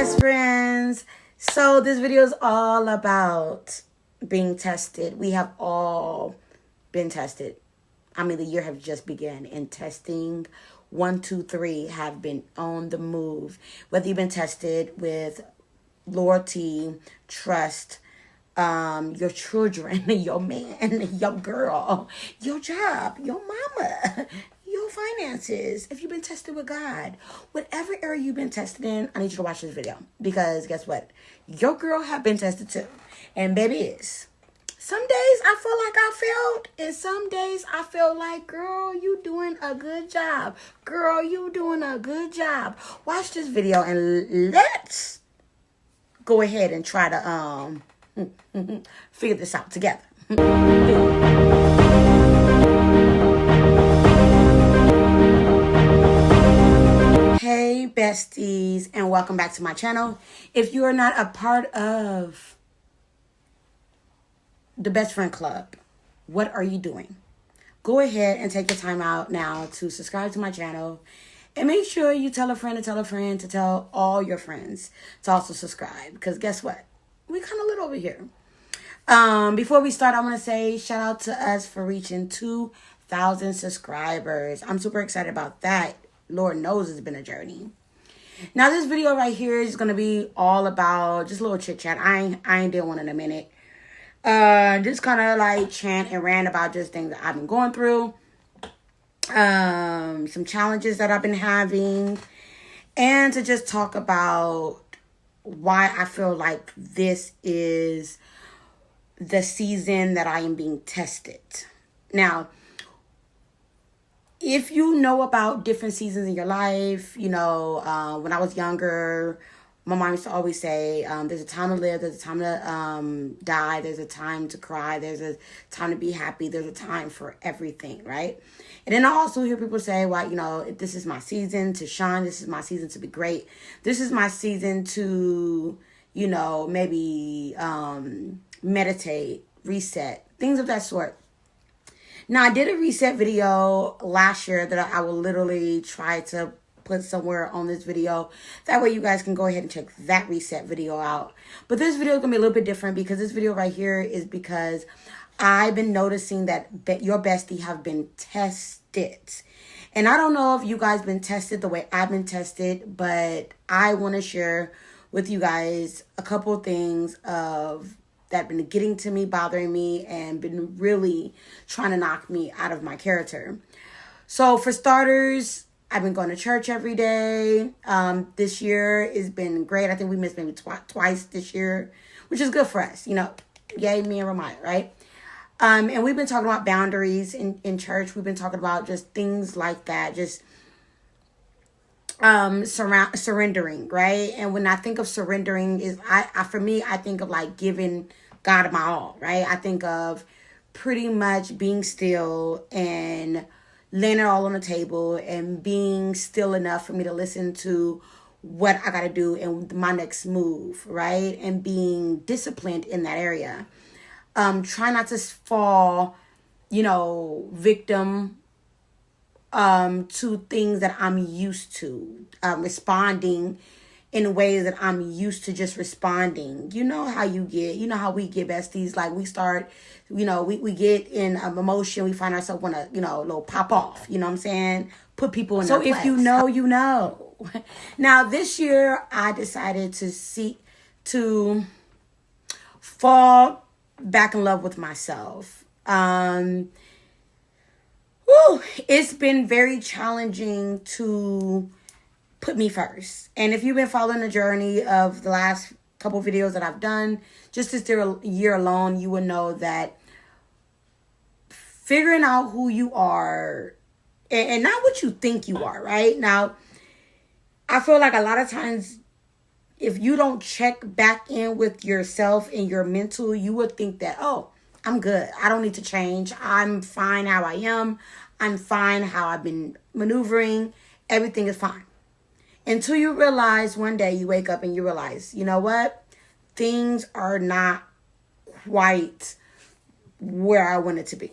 best friends. So this video is all about being tested. We have all been tested. I mean, the year have just begun, and testing 1, 2, 3 have been on the move. Whether you've been tested with loyalty, trust, your children, your man, your girl, your job, your mama, your finances. If you've been tested with God, whatever area you've been tested in, I need you to watch this video, because guess what? Your girl have been tested too. And baby is. Some days I feel like I failed, and some days I feel like, girl, you doing a good job. Girl, you doing a good job. Watch this video and let's go ahead and try to figure this out together. Hey besties, and welcome back to my channel. If you are not a part of the Best Friend Club, what are you doing? Go ahead and take your time out now to subscribe to my channel, and make sure you tell a friend to tell a friend to tell all your friends to also subscribe, because guess what? We kind of lit over here. Before we start, I want to say shout out to us for reaching 2,000 subscribers. I'm super excited about that. Lord knows it's been a journey. Now this video right here is going to be all about just a little chit chat. I ain't did one in a minute. Just kind of like chant and rant about just things that I've been going through. Some challenges that I've been having. And to just talk about why I feel like this is the season that I am being tested. Now, if you know about different seasons in your life, you know, when I was younger, my mom used to always say, there's a time to live, there's a time to die, there's a time to cry, there's a time to be happy, there's a time for everything, right? And then I also hear people say, well, you know, this is my season to shine, this is my season to be great, this is my season to, you know, maybe meditate, reset, things of that sort. Now, I did a reset video last year that I will literally try to put somewhere on this video. That way you guys can go ahead and check that reset video out. But this video is going to be a little bit different, because this video right here is because I've been noticing that your bestie have been tested. And I don't know if you guys been tested the way I've been tested, but I want to share with you guys a couple things of that been getting to me, bothering me, and been really trying to knock me out of my character. So for starters, I've been going to church every day. This year has been great. I think we missed maybe twice this year, which is good for us. You know, yay, me and Ramaya, right? And we've been talking about boundaries in church. We've been talking about just things like that, just surrendering, right? And when I think of surrendering, for me, I think of like giving God my all, right? I think of pretty much being still and laying it all on the table and being still enough for me to listen to what I got to do and my next move, right? And being disciplined in that area. Try not to fall, you know, victim to things that I'm used to, responding in ways that I'm used to just responding. You know how you get, you know how we get, besties. Like we start, you know, we get in emotion. We find ourselves want to, you know, a little pop off. You know what I'm saying? Put people in their place. So if you know, you know. Now this year I decided to fall back in love with myself. It's been very challenging to put me first. And if you've been following the journey of the last couple videos that I've done, just this year alone, you will know that figuring out who you are and not what you think you are, right? Now, I feel like a lot of times, if you don't check back in with yourself and your mental, you would think that, oh, I'm good. I don't need to change. I'm fine how I am. I'm fine how I've been maneuvering. Everything is fine. Until you realize one day you wake up and you realize, you know what? Things are not quite where I want it to be.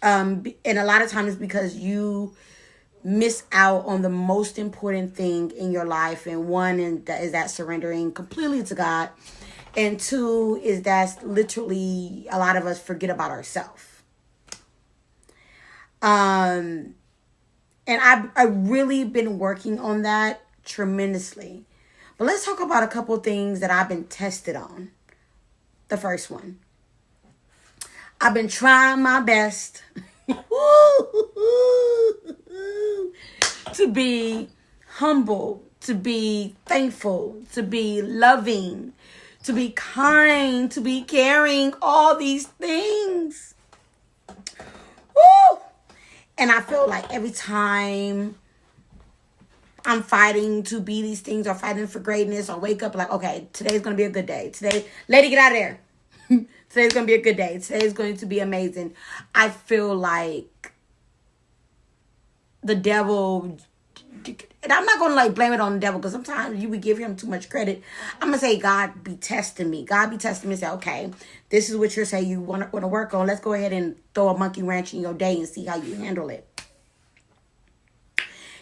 And a lot of times it's because you miss out on the most important thing in your life. And one is that surrendering completely to God. And two is that literally a lot of us forget about ourselves. And I've really been working on that tremendously. But let's talk about a couple things that I've been tested on. The first one. I've been trying my best to be humble, to be thankful, to be loving, to be kind, to be caring, all these things. Woo! And I feel like every time I'm fighting to be these things or fighting for greatness or wake up like, okay, today's going to be a good day. Today, lady, get out of there. Today's going to be a good day. Today's going to be amazing. I feel like the devil, and I'm not going to like blame it on the devil because sometimes you would give him too much credit. I'm going to say God be testing me. God be testing me and say, okay, this is what you're saying you want to work on. Let's go ahead and throw a monkey wrench in your day and see how you handle it.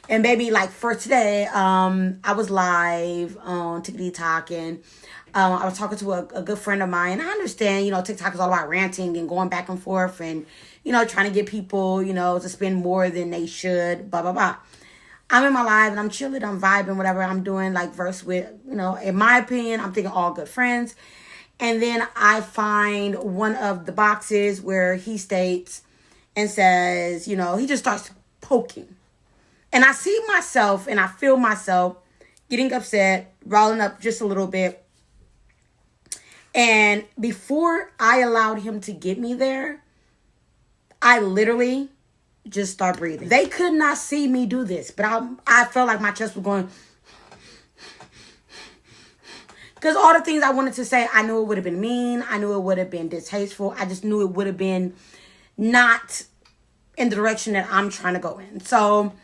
And baby, like for today, I was live on TikTok talking. I was talking to a good friend of mine. I understand, TikTok is all about ranting and going back and forth and, trying to get people, to spend more than they should, blah, blah, blah. I'm in my live and I'm chilling, I'm vibing, whatever I'm doing, like verse with, in my opinion, I'm thinking all good friends. And then I find one of the boxes where he states and says, he just starts poking. And I see myself and I feel myself getting upset, rolling up just a little bit. And before I allowed him to get me there, I literally just start breathing. They could not see me do this, but I felt like my chest was going. Because all the things I wanted to say, I knew it would have been mean. I knew it would have been distasteful. I just knew it would have been not in the direction that I'm trying to go in. So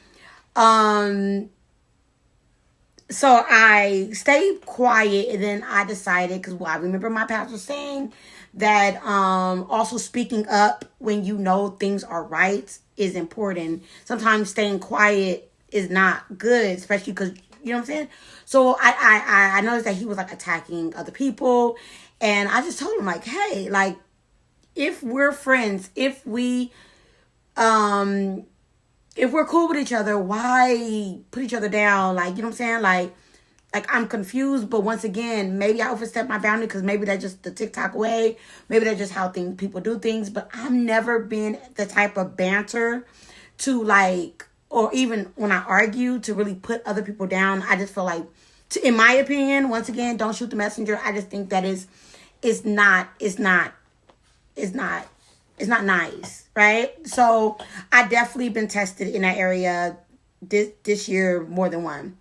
I stayed quiet, and then I decided, because I remember my pastor saying that also speaking up when you know things are right is important. Sometimes staying quiet is not good, especially because, you know what I'm saying? So I noticed that he was like attacking other people, and I just told him like, hey, like, if we're friends, if we're cool with each other, why put each other down? Like, you know what I'm saying? Like I'm confused, but once again, maybe I overstepped my boundary because maybe that's just the TikTok way. Maybe that's just how people do things. But I've never been the type of banter to like, or even when I argue, to really put other people down. I just feel like, in my opinion, once again, don't shoot the messenger. I just think that it's not nice, right? So I definitely been tested in that area this year more than one.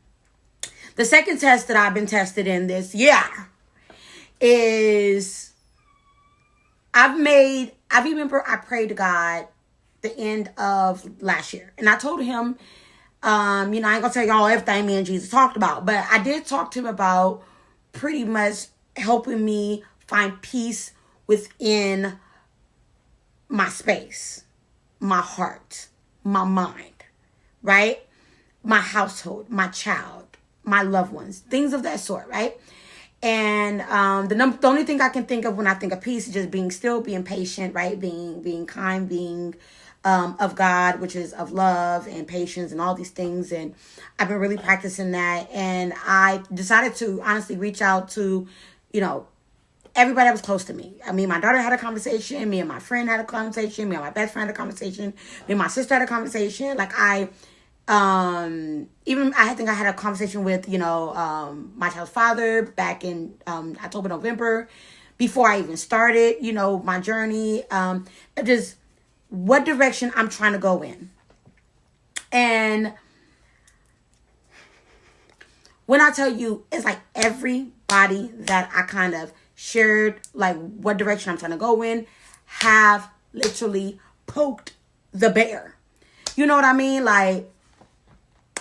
The second test that I've been tested in this year is I remember I prayed to God the end of last year, and I told him, I ain't gonna tell y'all everything me and Jesus talked about, but I did talk to him about pretty much helping me find peace within my space, my heart, my mind, right? My household, my child, my loved ones, things of that sort, right? And the only thing I can think of when I think of peace is just being still, being patient, right? Being kind, being of God, which is of love and patience and all these things. And I've been really practicing that. And I decided to honestly reach out to, everybody that was close to me. I mean, my daughter had a conversation. Me and my friend had a conversation. Me and my best friend had a conversation. Me and my sister had a conversation. Like I think I had a conversation with, my child's father back in October, November, before I even started, my journey. Just what direction I'm trying to go in. And when I tell you, it's like everybody that I kind of shared like what direction I'm trying to go in have literally poked the bear. You know what I mean? Like,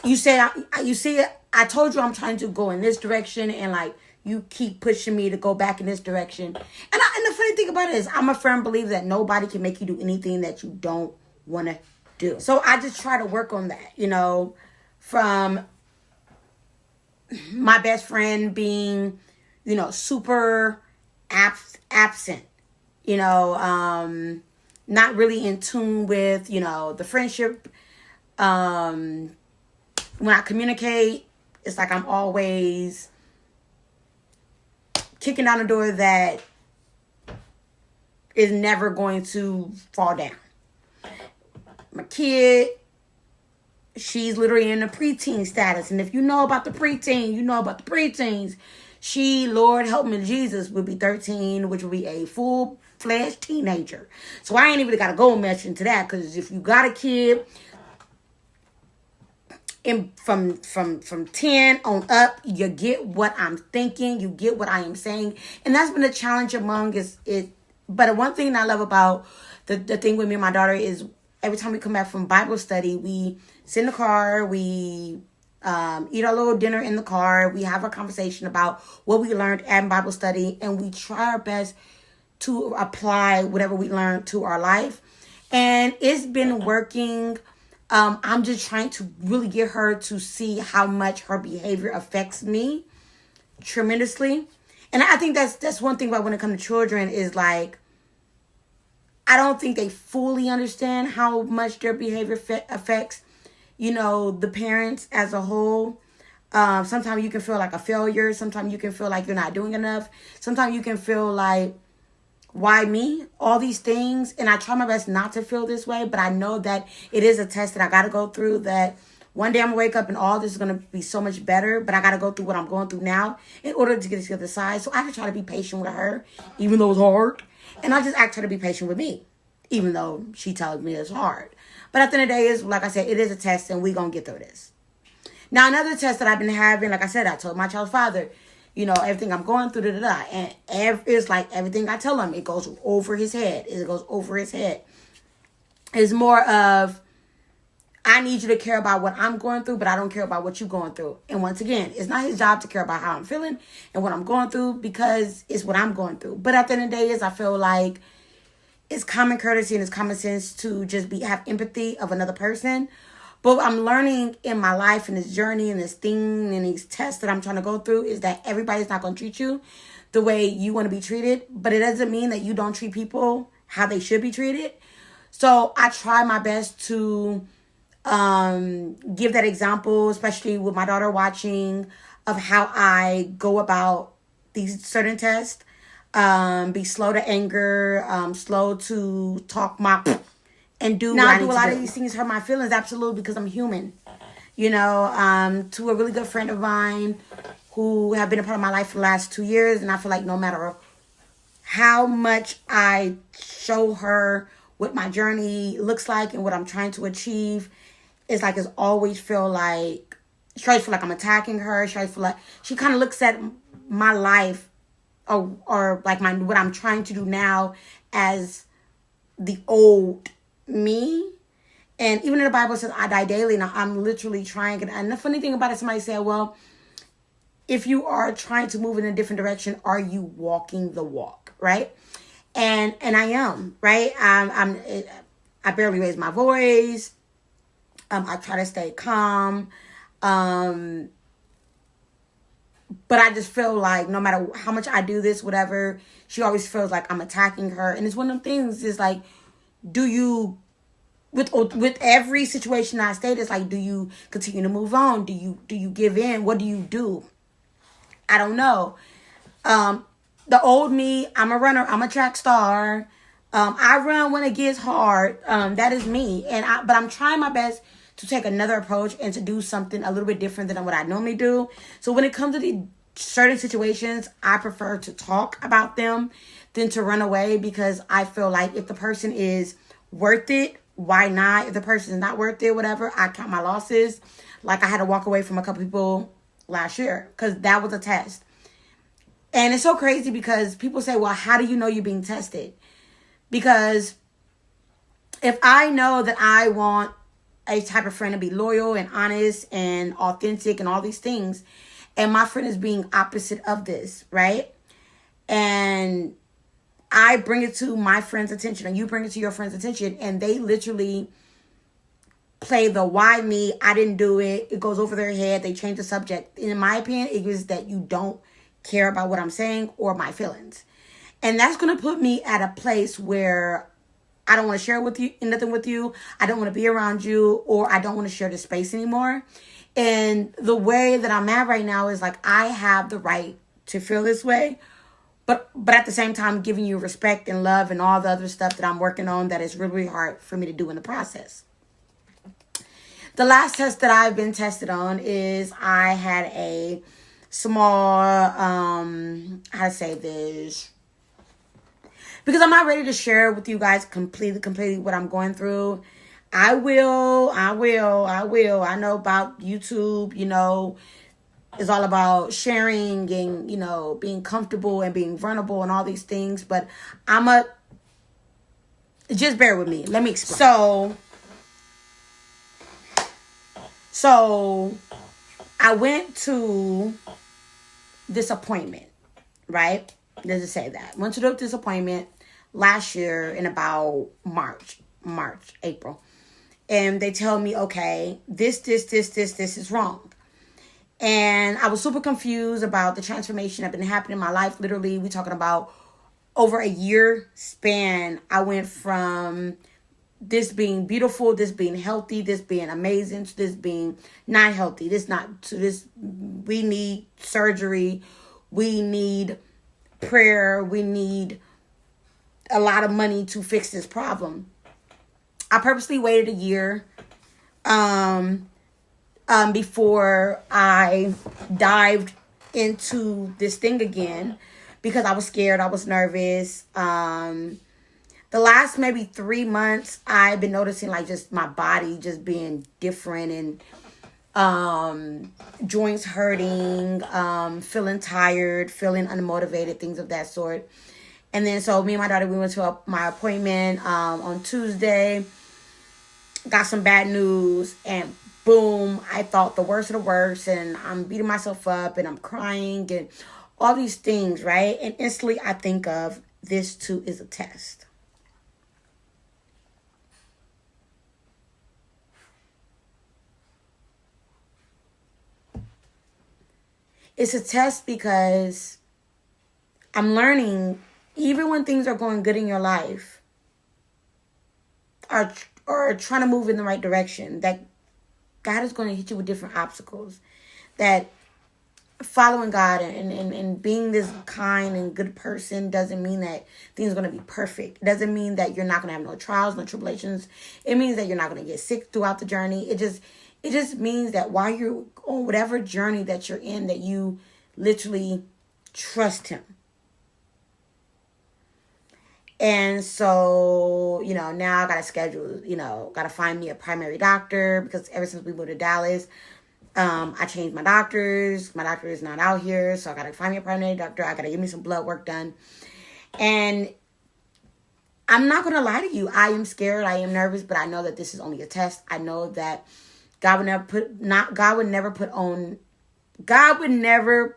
you see it. I told you I'm trying to go in this direction, and like you keep pushing me to go back in this direction. And the funny thing about it is, I'm a firm believer that nobody can make you do anything that you don't want to do. So I just try to work on that, from my best friend being, super absent, not really in tune with, the friendship. When I communicate, it's like I'm always kicking down a door that is never going to fall down. My kid, she's literally in the preteen status. And if you know about the preteen, you know about the preteens. She, Lord help me Jesus, would be 13, which would be a full-fledged teenager. So I ain't even got to go much into that, because if you got a kid from 10 on up, you get what I'm thinking, you get what I am saying. And that's been a challenge among it. But one thing I love about the thing with me and my daughter is every time we come back from Bible study, we sit in the car, we eat our little dinner in the car, we have a conversation about what we learned at Bible study, and we try our best to apply whatever we learned to our life. And it's been working. I'm just trying to really get her to see how much her behavior affects me tremendously. And I think that's one thing about when it comes to children is like, I don't think they fully understand how much their behavior affects, the parents as a whole. Sometimes you can feel like a failure. Sometimes you can feel like you're not doing enough. Sometimes you can feel like, why me? All these things. And I try my best not to feel this way, but I know that it is a test that I got to go through, that one day I'm going to wake up and all this is going to be so much better, but I got to go through what I'm going through now in order to get to the other side. So I just try to be patient with her, even though it's hard. And I just ask her to be patient with me, even though she tells me it's hard. But at the end of the day, is like I said, it is a test, and we're going to get through this. Now, another test that I've been having, like I said, I told my child's father, everything I'm going through, and it's like everything I tell him, it goes over his head. It goes over his head. It's more of, I need you to care about what I'm going through, but I don't care about what you're going through. And once again, it's not his job to care about how I'm feeling and what I'm going through, because it's what I'm going through. But at the end of the day, I feel like it's common courtesy and it's common sense to just have empathy of another person. But what I'm learning in my life and this journey and this thing and these tests that I'm trying to go through is that everybody's not going to treat you the way you want to be treated. But it doesn't mean that you don't treat people how they should be treated. So I try my best to give that example, especially with my daughter watching, of how I go about these certain tests. Be slow to anger, slow to talk and do now, I do a lot of these things hurt my feelings, absolutely, because I'm human. To a really good friend of mine who have been a part of my life for the last 2 years, and I feel like no matter how much I show her what my journey looks like and what I'm trying to achieve, it's always feel like, she always feel like I'm attacking her. She always feel like, she kind of looks at my life or like what I'm trying to do now as the old me. And even in the Bible, it says I die daily. Now I'm literally trying. And the funny thing about it, somebody said, well, if you are trying to move in a different direction, are you walking the walk, right? And I am, right? I barely raise my voice. I try to stay calm. But I just feel like no matter how much I do this, whatever, she always feels like I'm attacking her. And it's one of them things, is like, do you, with every situation I state, it's like, do you continue to move on? Do you give in? What do you do? I don't know. The old me, I'm a runner, I'm a track star. I run when it gets hard. That is me. But I'm trying my best to take another approach and to do something a little bit different than what I normally do. So when it comes to the certain situations, I prefer to talk about them than to run away, because I feel like if the person is worth it, why not? If the person is not worth it, whatever, I count my losses. Like I had to walk away from a couple people last year because that was a test. And it's so crazy because people say, well, how do you know you're being tested? Because if I know that I want a type of friend to be loyal and honest and authentic and all these things, and my friend is being opposite of this, right? And I bring it to my friend's attention and you bring it to your friend's attention, and they literally play the why me, I didn't do it. It goes over their head. They change the subject. In my opinion, it is that you don't care about what I'm saying or my feelings. And that's going to put me at a place where I don't want to share with you nothing with you. I don't want to be around you, or I don't want to share the space anymore. And the way that I'm at right now is like, I have the right to feel this way, but at the same time giving you respect and love and all the other stuff that I'm working on that is really hard for me to do in the process. The last test that I've been tested on is I had a small, how to say this, because I'm not ready to share with you guys completely what I'm going through. I will. I know about YouTube, it's all about sharing and, being comfortable and being vulnerable and all these things. But just bear with me. Let me explain. So I went to this appointment, right? Let's just say that. Went to this appointment last year in about March, April. And they tell me, okay, this is wrong. And I was super confused about the transformation that had been happening in my life. Literally, we're talking about over a year span. I went from this being beautiful, this being healthy, this being amazing, to this being not healthy. We need surgery. We need prayer. We need a lot of money to fix this problem. I purposely waited a year before I dived into this thing again, because I was scared. I was nervous. The last maybe 3 months, I've been noticing like just my body just being different and joints hurting, feeling tired, feeling unmotivated, things of that sort. And then so me and my daughter, we went to my appointment on Tuesday, got some bad news, and boom, I thought the worst of the worst, and I'm beating myself up and I'm crying and all these things, right? And instantly I think of, this too is a test. It's a test because I'm learning, even when things are going good in your life, or trying to move in the right direction, that God is going to hit you with different obstacles. That following God and being this kind and good person doesn't mean that things are going to be perfect. It doesn't mean that you're not going to have no trials, no tribulations. It means that you're not going to get sick throughout the journey. It just means that while you're on whatever journey that you're in, that you literally trust Him. And so, now I got to schedule, got to find me a primary doctor, because ever since we moved to Dallas, I changed my doctors. My doctor is not out here, so I got to find me a primary doctor. I got to get me some blood work done. And I'm not going to lie to you. I am scared. I am nervous, but I know that this is only a test. I know that God would never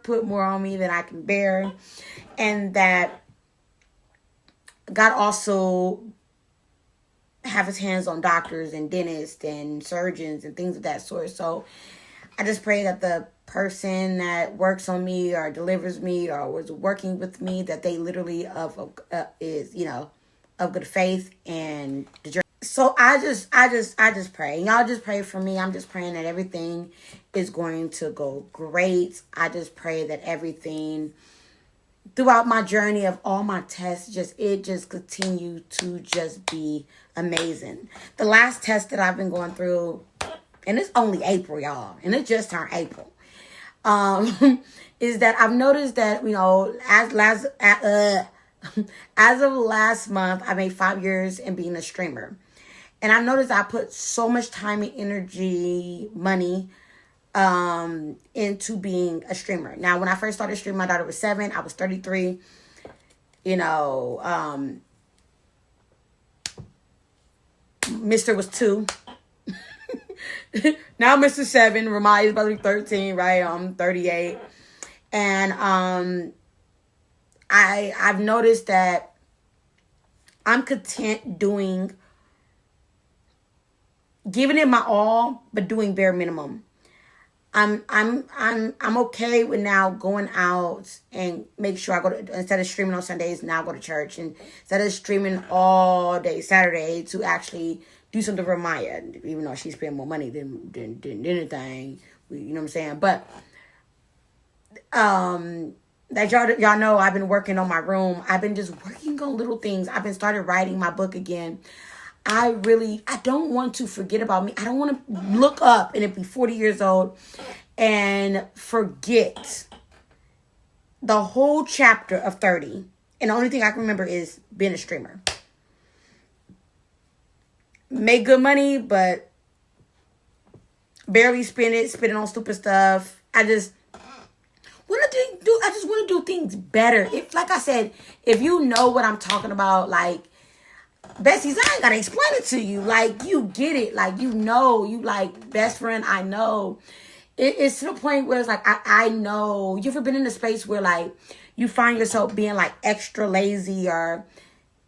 put more on me than I can bear. And that God also have His hands on doctors and dentists and surgeons and things of that sort. So I just pray that the person that works on me or delivers me or was working with me, that they literally is of good faith and the journey. So I just pray. And y'all just pray for me. I'm just praying that everything is going to go great. I just pray that everything throughout my journey of all my tests, it just continue to just be amazing. The last test that I've been going through, and it's only April, y'all, and it just turned April, is that I've noticed that, as of last month, I made 5 years in being a streamer. And I noticed I put so much time and energy, money, into being a streamer. Now, when I first started streaming, my daughter was 7. I was 33. Mr. was 2. Now Mr. 7. Ramai is about to be 13, right? I'm 38. And I've noticed that I'm content doing giving it my all, but doing bare minimum. I'm okay with now going out and make sure I go to, instead of streaming on Sundays, now go to church, and instead of streaming all day Saturday, to actually do something for Maya, even though she's paying more money than anything. You know what I'm saying? But that y'all know, I've been working on my room. I've been just working on little things. I've been started writing my book again. I don't want to forget about me. I don't want to look up and it be 40 years old and forget the whole chapter of 30. And the only thing I can remember is being a streamer. Make good money, but barely spend it on stupid stuff. I just want to do things better. If, like I said, if you know what I'm talking about, like, Bessie's, I ain't gotta explain it to you. Like, you get it. Like, you know, you like, best friend, I know. It's to the point where it's like, I know. You ever been in a space where, like, you find yourself being, like, extra lazy or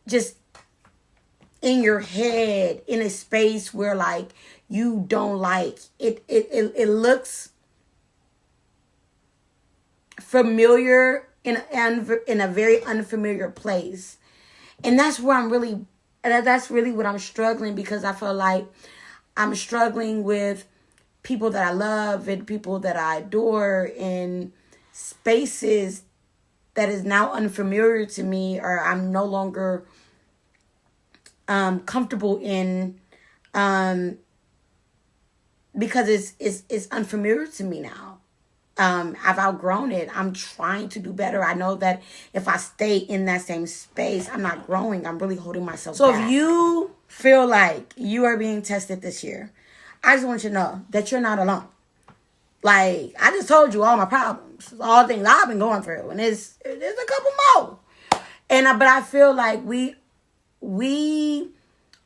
just in your head in a space where, like, you don't like it. It looks familiar in a very unfamiliar place. And that's where that's really what I'm struggling, because I feel like I'm struggling with people that I love and people that I adore in spaces that is now unfamiliar to me, or I'm no longer comfortable in, because it's unfamiliar to me now. I've outgrown it. I'm trying to do better. I know that if I stay in that same space, I'm not growing. I'm really holding myself back. So if you feel like you are being tested this year, I just want you to know that you're not alone. Like, I just told you all my problems, all the things I've been going through, and there's a couple more. But I feel like we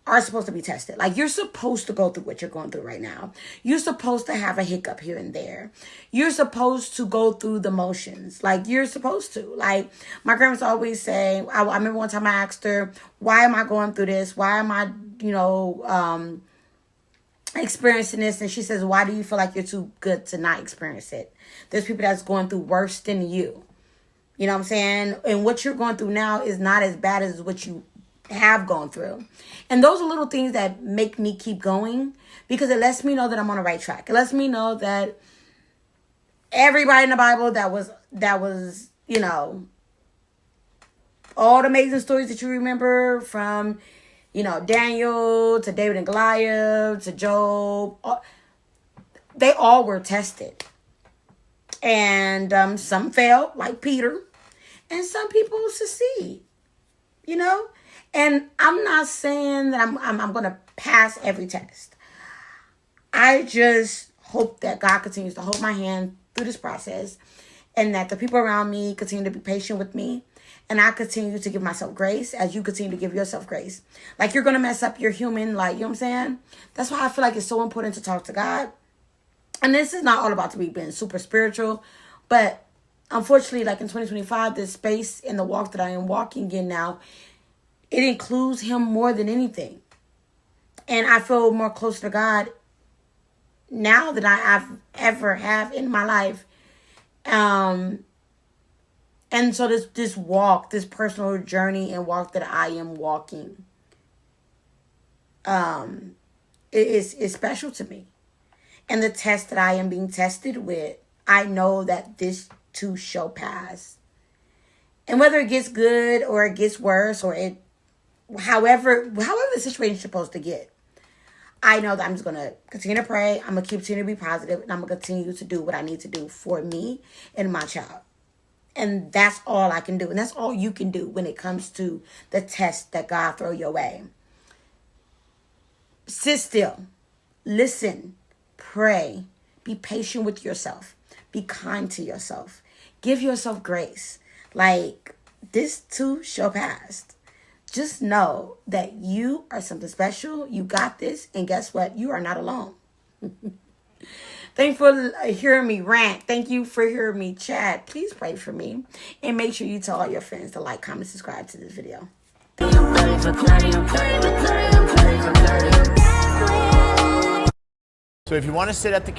are supposed to be tested. Like, you're supposed to go through what you're going through right now. You're supposed to have a hiccup here and there. You're supposed to go through the motions. Like, you're supposed to. Like, my grandma's always say, I remember one time I asked her, why am I going through this? Why am I, experiencing this? And she says, why do you feel like you're too good to not experience it? There's people that's going through worse than you. You know what I'm saying? And what you're going through now is not as bad as what you have gone through. And those are little things that make me keep going, because it lets me know that I'm on the right track. It lets me know that everybody in the Bible that was all the amazing stories that you remember, from Daniel to David and Goliath to Job, they all were tested. And some failed, like Peter, and some people succeed. And I'm not saying that I'm going to pass every test. I just hope that God continues to hold my hand through this process, and that the people around me continue to be patient with me, and I continue to give myself grace as you continue to give yourself grace. Like, you're going to mess up, you're human, like, you know what I'm saying? That's why I feel like it's so important to talk to God. And this is not all about to be being super spiritual, but unfortunately, like in 2025, this space in the walk that I am walking in now, it includes him more than anything. And I feel more close to God now than I've ever have in my life. And so this walk, this personal journey and walk that I am walking, is special to me. And the test that I am being tested with, I know that this too shall pass. And whether it gets good or it gets worse, or however the situation is supposed to get, I know that I'm just going to continue to pray. I'm going to continue to be positive, and I'm going to continue to do what I need to do for me and my child. And that's all I can do. And that's all you can do when it comes to the test that God throw your way. Sit still. Listen. Pray. Be patient with yourself. Be kind to yourself. Give yourself grace. Like, this too shall pass. Just know that you are something special. You got this. And guess what? You are not alone. Thank you for hearing me rant. Thank you for hearing me chat. Please pray for me. And make sure you tell all your friends to like, comment, subscribe to this video. So if you want to sit at the